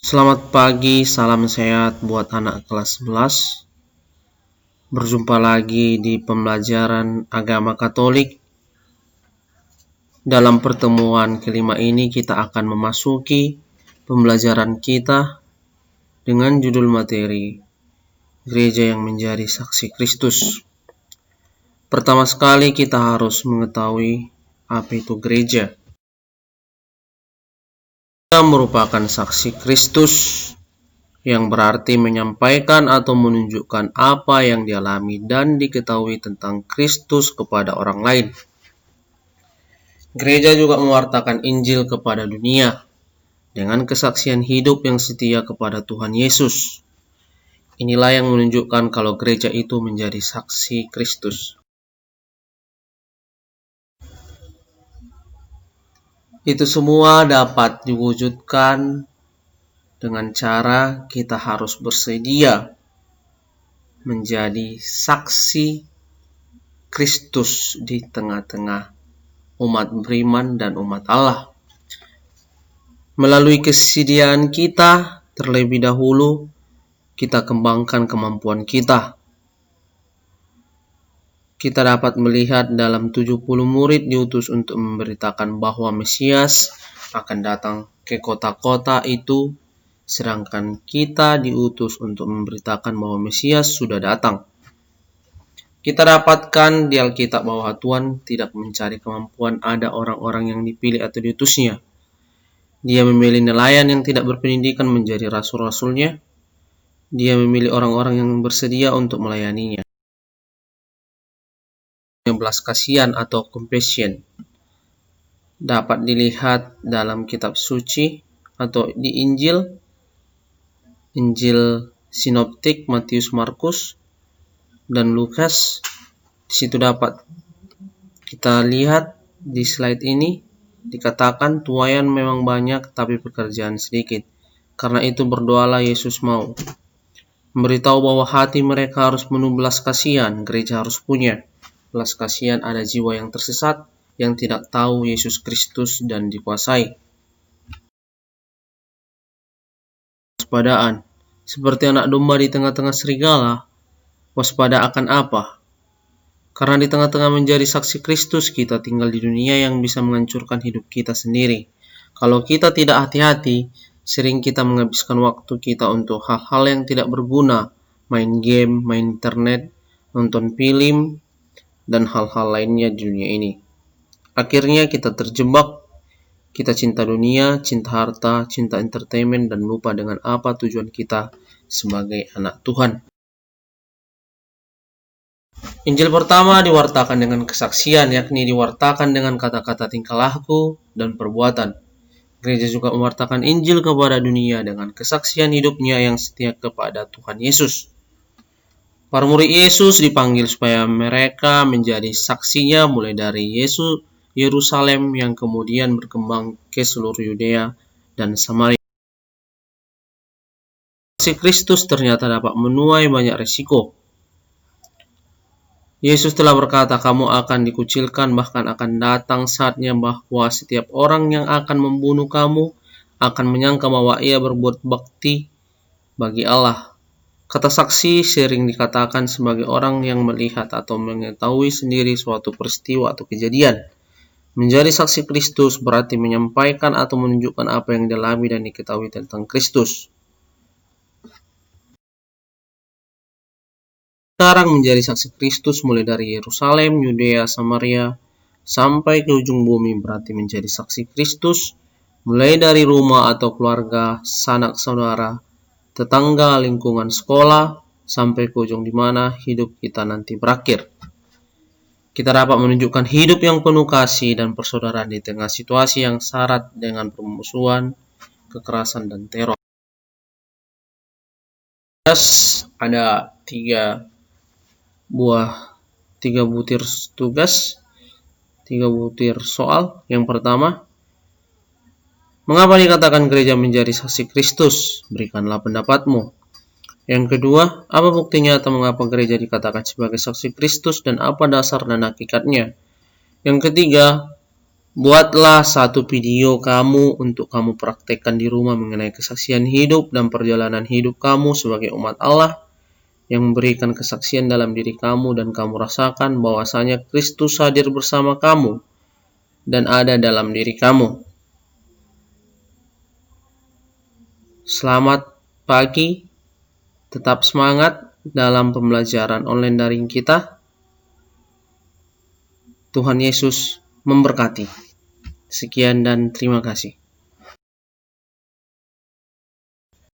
Selamat pagi, salam sehat buat anak kelas 11. Berjumpa lagi di pembelajaran agama Katolik. Dalam pertemuan kelima ini kita akan memasuki pembelajaran kita dengan judul materi Gereja yang menjadi saksi Kristus. Pertama sekali kita harus mengetahui apa itu gereja. Merupakan saksi Kristus yang berarti menyampaikan atau menunjukkan apa yang dialami dan diketahui tentang Kristus kepada orang lain. Gereja juga mewartakan Injil kepada dunia dengan kesaksian hidup yang setia kepada Tuhan Yesus. Inilah yang menunjukkan kalau gereja itu menjadi saksi Kristus. Itu semua dapat diwujudkan dengan cara kita harus bersedia menjadi saksi Kristus di tengah-tengah umat beriman dan umat Allah. Melalui kesediaan kita, terlebih dahulu kita kembangkan kemampuan kita. Kita dapat melihat dalam 70 murid diutus untuk memberitakan bahwa Mesias akan datang ke kota-kota itu, sedangkan kita diutus untuk memberitakan bahwa Mesias sudah datang. Kita dapatkan di Alkitab bahwa Tuhan tidak mencari kemampuan ada orang-orang yang dipilih atau diutusnya. Dia memilih nelayan yang tidak berpendidikan menjadi rasul-rasulnya. Dia memilih orang-orang yang bersedia untuk melayaninya. Belas kasihan atau compassion dapat dilihat dalam kitab suci atau di Injil sinoptik Matius, Markus, dan Lukas. Di situ dapat kita lihat di slide ini dikatakan tuaian memang banyak tapi pekerjaan sedikit. Karena itu berdoalah, Yesus mau memberitahu bahwa hati mereka harus penuh belas kasihan. Gereja harus punya belas kasihan, ada jiwa yang tersesat, yang tidak tahu Yesus Kristus dan dikuasai. Waspadaan, seperti anak domba di tengah-tengah serigala, waspada akan apa? Karena di tengah-tengah menjadi saksi Kristus, kita tinggal di dunia yang bisa menghancurkan hidup kita sendiri. Kalau kita tidak hati-hati, sering kita menghabiskan waktu kita untuk hal-hal yang tidak berguna, main game, main internet, nonton film, dan hal-hal lainnya di dunia ini. Akhirnya kita terjebak, kita cinta dunia, cinta harta, cinta entertainment, dan lupa dengan apa tujuan kita sebagai anak Tuhan. Injil pertama diwartakan dengan kesaksian, yakni diwartakan dengan kata-kata tingkah laku dan perbuatan. Gereja juga mewartakan Injil kepada dunia dengan kesaksian hidupnya yang setia kepada Tuhan Yesus. Para murid Yesus dipanggil supaya mereka menjadi saksinya mulai dari Yerusalem yang kemudian berkembang ke seluruh Yudea dan Samaria. Saksi Kristus ternyata dapat menuai banyak risiko. Yesus telah berkata, kamu akan dikucilkan, bahkan akan datang saatnya bahwa setiap orang yang akan membunuh kamu akan menyangka bahwa ia berbuat bakti bagi Allah. Kata saksi sering dikatakan sebagai orang yang melihat atau mengetahui sendiri suatu peristiwa atau kejadian. Menjadi saksi Kristus berarti menyampaikan atau menunjukkan apa yang dialami dan diketahui tentang Kristus. Sekarang menjadi saksi Kristus mulai dari Yerusalem, Yudea, Samaria, sampai ke ujung bumi berarti menjadi saksi Kristus mulai dari rumah atau keluarga, sanak saudara, tetangga, lingkungan sekolah, sampai ke ujung di mana hidup kita nanti berakhir. Kita dapat menunjukkan hidup yang penuh kasih dan persaudaraan di tengah situasi yang syarat dengan permusuhan, kekerasan, dan teror. Ada tiga butir tugas, 3 butir soal. Yang pertama, mengapa dikatakan gereja menjadi saksi Kristus? Berikanlah pendapatmu. Yang kedua, apa bukti nyata mengapa gereja dikatakan sebagai saksi Kristus dan apa dasar dan hakikatnya? Yang ketiga, Buatlah satu video kamu untuk kamu praktekkan di rumah mengenai kesaksian hidup dan perjalanan hidup kamu sebagai umat Allah yang memberikan kesaksian dalam diri kamu, dan kamu rasakan bahwasanya Kristus hadir bersama kamu dan ada dalam diri kamu. Selamat pagi, tetap semangat dalam pembelajaran online daring kita. Tuhan Yesus memberkati. Sekian dan terima kasih.